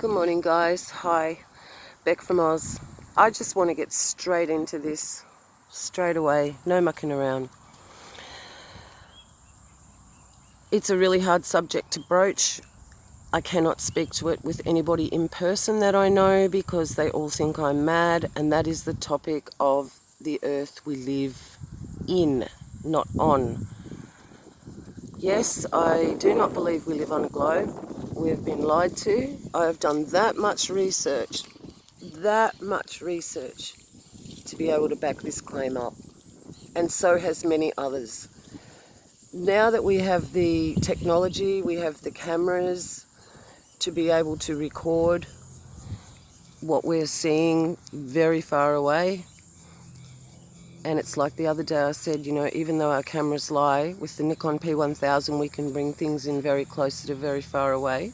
Good morning, guys. Hi, Beck from Oz. I just want to get straight into this, straight away, no mucking around. It's a really hard subject to broach. I cannot speak to it with anybody in person that I know because they all think I'm mad, and that is the topic of the earth we live in, not on. Yes, I do not believe we live on a globe. We've been lied to. I have done that much research to be able to back this claim up, and so has many others. Now that we have the technology, we have the cameras to be able to record what we're seeing very far away. And it's like the other day I said, even though our cameras lie, with the Nikon P1000 we can bring things in very close to very far away.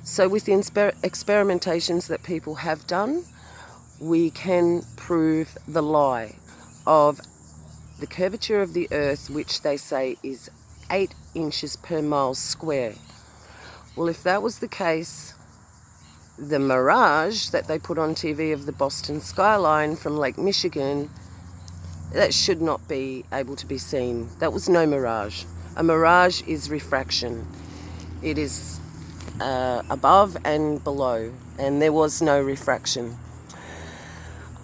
So with the experimentations that people have done, we can prove the lie of the curvature of the earth, which they say is 8 inches per mile square. Well, if that was the case, the mirage that they put on TV of the Boston skyline from Lake Michigan, that should not be able to be seen. That was no mirage. A mirage is refraction. It is above and below, and there was no refraction.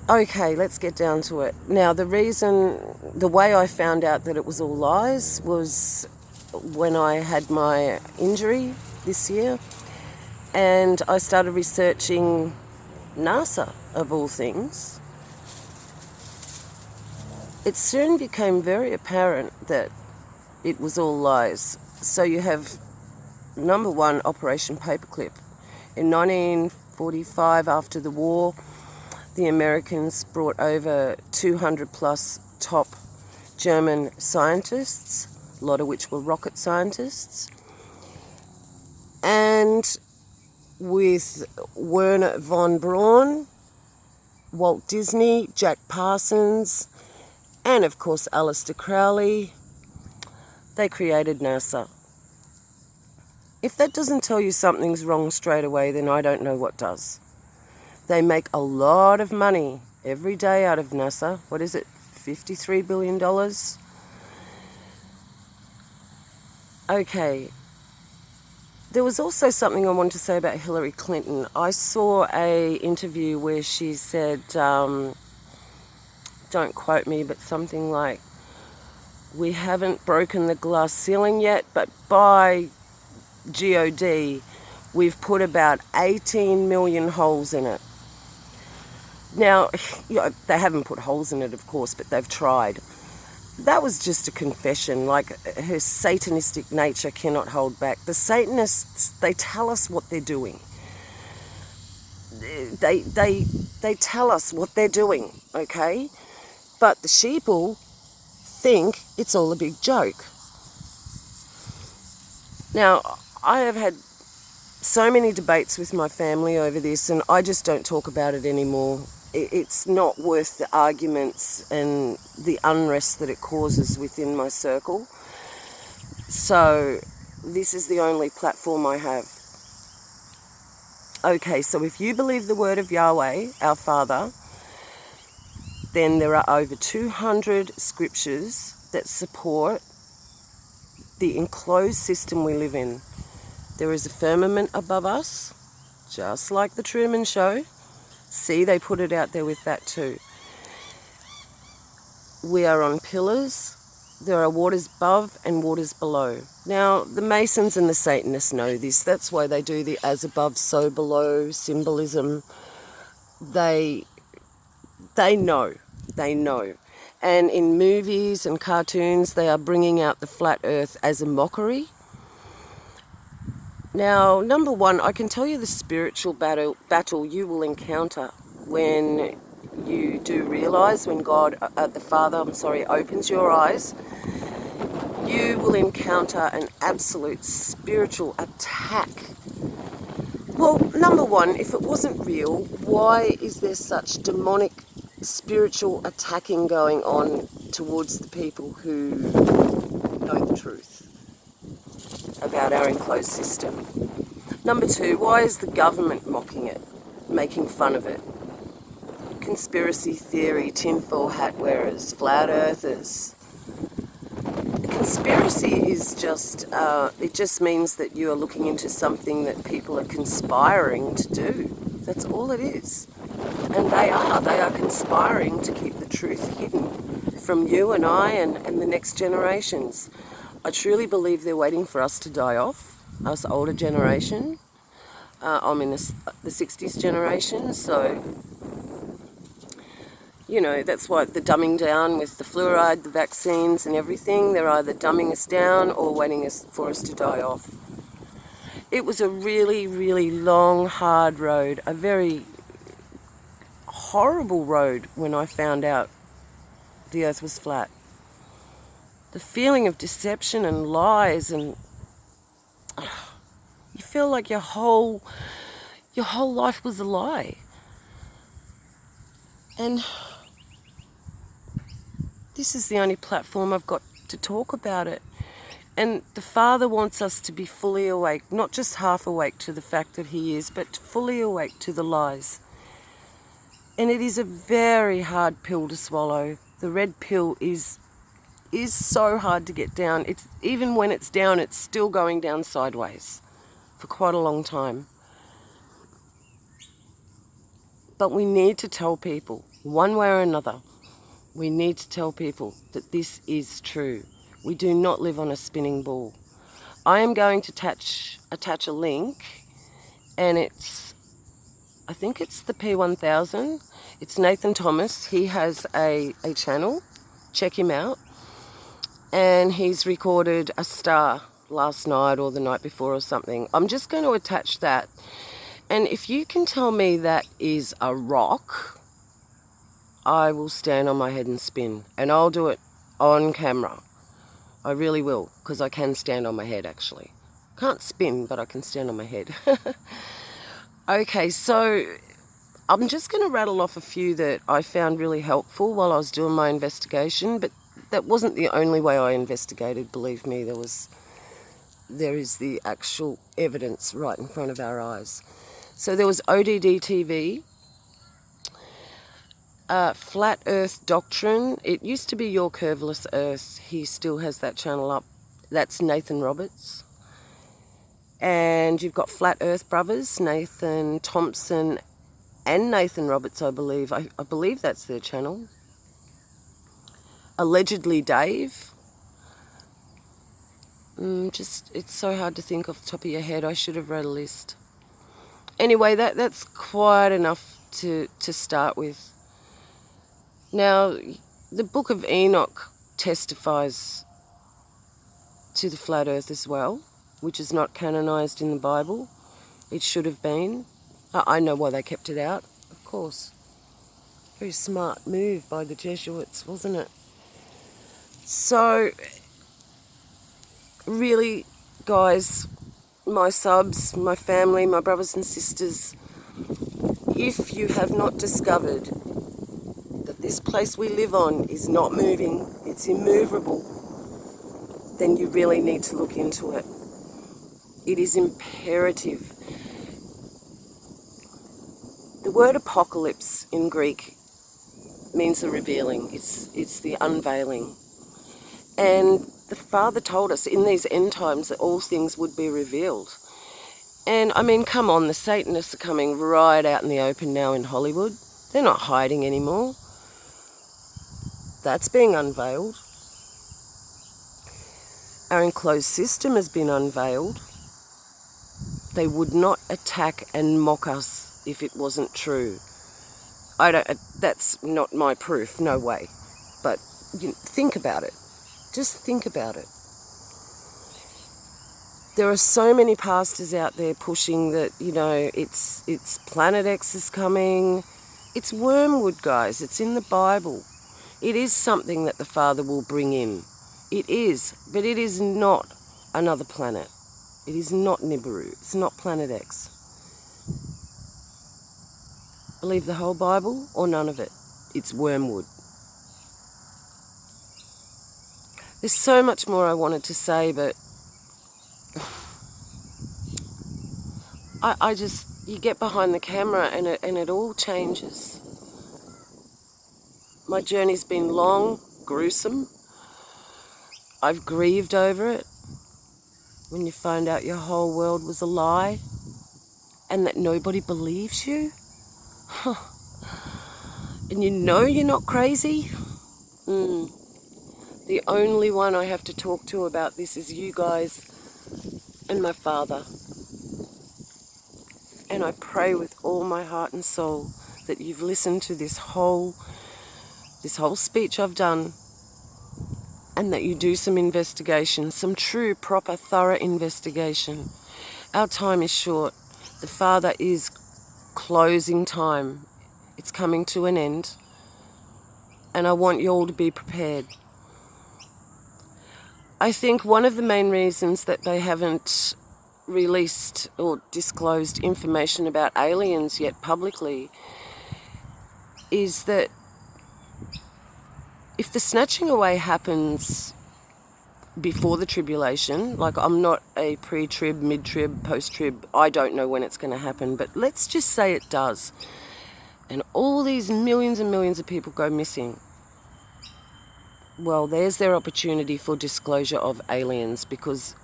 Okay, let's get down to it. Now, the way I found out that it was all lies was when I had my injury this year, and I started researching NASA, of all things. It soon became very apparent that it was all lies. So you have, number one, Operation Paperclip. In 1945, after the war, the Americans brought over 200 plus top German scientists, a lot of which were rocket scientists. And with Wernher von Braun, Walt Disney, Jack Parsons, and of course Aleister Crowley, they created NASA. If that doesn't tell you something's wrong straight away, then I don't know what does. They make a lot of money every day out of NASA. What is it, $53 billion? Okay. There was also something I wanted to say about Hillary Clinton. I saw an interview where she said, don't quote me, but something like, we haven't broken the glass ceiling yet, but by God, we've put about 18 million holes in it. Now, they haven't put holes in it, of course, but they've tried. That was just a confession. Like, her satanistic nature cannot hold back. The Satanists, they tell us what they're doing. They tell us what they're doing, okay? But the sheeple think it's all a big joke. Now, I have had so many debates with my family over this, and I just don't talk about it anymore. It's not worth the arguments and the unrest that it causes within my circle. So this is the only platform I have. Okay, so if you believe the word of Yahweh, our Father, then there are over 200 scriptures that support the enclosed system we live in. There is a firmament above us, just like the Truman Show. See, they put it out there with that too. We are on pillars. There are waters above and waters below. Now, the Masons and the Satanists know this. That's why they do the as above, so below symbolism. They know. They know. And in movies and cartoons, they are bringing out the flat earth as a mockery. Now, number one, I can tell you the spiritual battle you will encounter when you do realise, when God, the Father, opens your eyes, you will encounter an absolute spiritual attack. Well, number one, if it wasn't real, why is there such demonic spiritual attacking going on towards the people who know the truth about our enclosed system? Number two, why is the government mocking it, making fun of it? Conspiracy theory, tinfoil hat wearers, flat earthers. Conspiracy is just, it just means that you are looking into something that people are conspiring to do. That's all it is. And they are conspiring to keep the truth hidden from you and I and the next generations. I truly believe they're waiting for us to die off, us older generation. I'm in the 60s generation, so, you know, that's why the dumbing down with the fluoride, the vaccines and everything, they're either dumbing us down or waiting for us to die off. It was a really, really long, hard road, a very horrible road when I found out the earth was flat. The feeling of deception and lies, and you feel like your whole life was a lie. And this is the only platform I've got to talk about it. And the Father wants us to be fully awake, not just half awake to the fact that He is, but fully awake to the lies. And it is a very hard pill to swallow. The red pill is so hard to get down. It's even when it's down, it's still going down sideways for quite a long time. But we need to tell people, one way or another, we need to tell people that this is true. We do not live on a spinning ball. I am going to attach a link, and I think it's the P1000. It's Nathan Thomas. He has a channel. Check him out. And he's recorded a star last night or the night before or something. I'm just going to attach that. And if you can tell me that is a rock, I will stand on my head and spin. And I'll do it on camera. I really will, because I can stand on my head, actually. Can't spin, but I can stand on my head. Okay, so I'm just going to rattle off a few that I found really helpful while I was doing my investigation, but that wasn't the only way I investigated, believe me. There is the actual evidence right in front of our eyes. So there was ODD TV, Flat Earth Doctrine. It used to be Your Curveless Earth. He still has that channel up. That's Nathan Roberts. And you've got Flat Earth Brothers, Nathan Thompson and Nathan Roberts, I believe. I believe that's their channel. Allegedly Dave. It's so hard to think off the top of your head. I should have read a list. Anyway, that's quite enough to start with. Now, the Book of Enoch testifies to the flat earth as well, which is not canonized in the Bible. It should have been. I know why they kept it out, of course. Very smart move by the Jesuits, wasn't it? So, really, guys, my subs, my family, my brothers and sisters, if you have not discovered that this place we live on is not moving, it's immovable, then you really need to look into it. It is imperative. The word apocalypse in Greek means the revealing. It's the unveiling. And the Father told us in these end times that all things would be revealed. And I mean, come on, the Satanists are coming right out in the open now in Hollywood. They're not hiding anymore. That's being unveiled. Our enclosed system has been unveiled. They would not attack and mock us if it wasn't true. That's not my proof, no way. But think about it. Just think about it. There are so many pastors out there pushing that, it's Planet X is coming. It's wormwood, guys. It's in the Bible. It is something that the Father will bring in. It is, but it is not another planet. It is not Nibiru. It's not Planet X. Believe the whole Bible or none of it. It's wormwood. There's so much more I wanted to say, but I just, you get behind the camera and it all changes. My journey's been long, gruesome. I've grieved over it. When you find out your whole world was a lie and that nobody believes you, and you know you're not crazy. The only one I have to talk to about this is you guys and my father. And I pray with all my heart and soul that you've listened to this whole speech I've done, and that you do some investigation, some true, proper, thorough investigation. Our time is short. The Father is closing time. It's coming to an end. And I want you all to be prepared. I think one of the main reasons that they haven't released or disclosed information about aliens yet publicly is that if the snatching away happens before the tribulation, like I'm not a pre-trib, mid-trib, post-trib, I don't know when it's going to happen, but let's just say it does, and all these millions and millions of people go missing, well, there's their opportunity for disclosure of aliens, because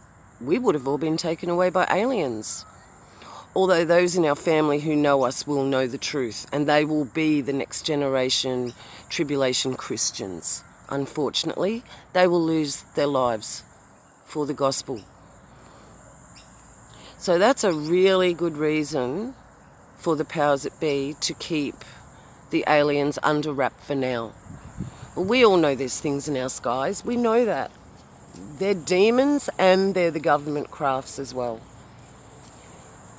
we would have all been taken away by aliens. Although those in our family who know us will know the truth, and they will be the next generation tribulation Christians. Unfortunately, they will lose their lives for the gospel. So that's a really good reason for the powers that be to keep the aliens under wrap for now. Well, we all know there's things in our skies. We know that. They're demons and they're the government crafts as well.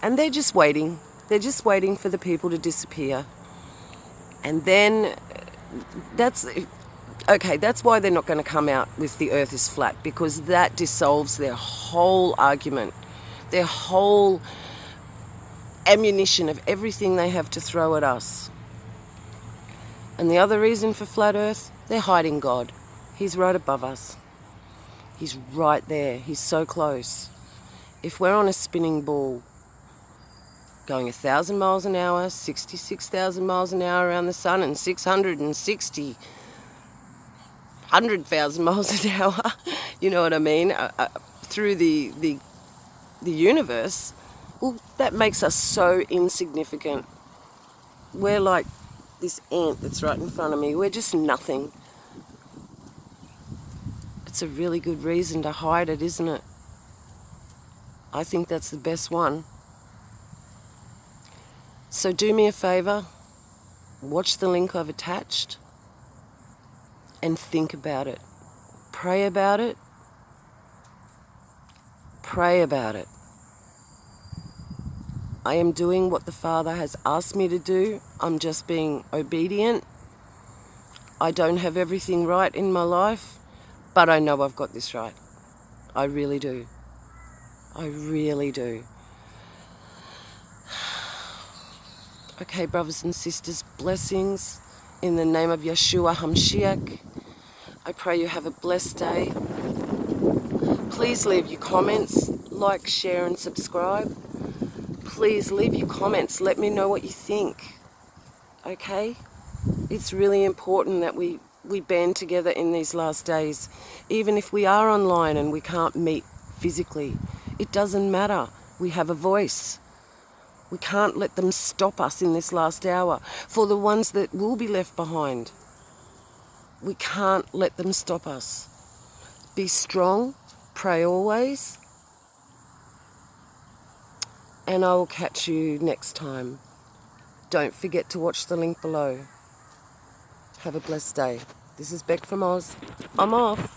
And they're just waiting. They're just waiting for the people to disappear. And then that's why they're not going to come out with the earth is flat, because that dissolves their whole argument, their whole ammunition of everything they have to throw at us. And the other reason for flat earth, they're hiding God. He's right above us. He's right there. He's so close. If we're on a spinning ball going 1,000 miles an hour, 66,000 miles an hour around the sun, and 100,000 miles an hour, you know what I mean, through the universe, well, that makes us so insignificant. We're like this ant that's right in front of me. We're just nothing. It's a really good reason to hide it, isn't it? I think that's the best one. So do me a favour, watch the link I've attached and think about it. Pray about it. Pray about it. I am doing what the Father has asked me to do. I'm just being obedient. I don't have everything right in my life, but I know I've got this right. I really do. I really do. Okay, brothers and sisters, blessings in the name of Yeshua HaMashiach. I pray you have a blessed day. Please leave your comments, like, share and subscribe. Please leave your comments. Let me know what you think. Okay? It's really important that we band together in these last days. Even if we are online and we can't meet physically, it doesn't matter. We have a voice. We can't let them stop us in this last hour. For the ones that will be left behind, we can't let them stop us. Be strong, pray always, and I will catch you next time. Don't forget to watch the link below. Have a blessed day. This is Beck from Oz. I'm off.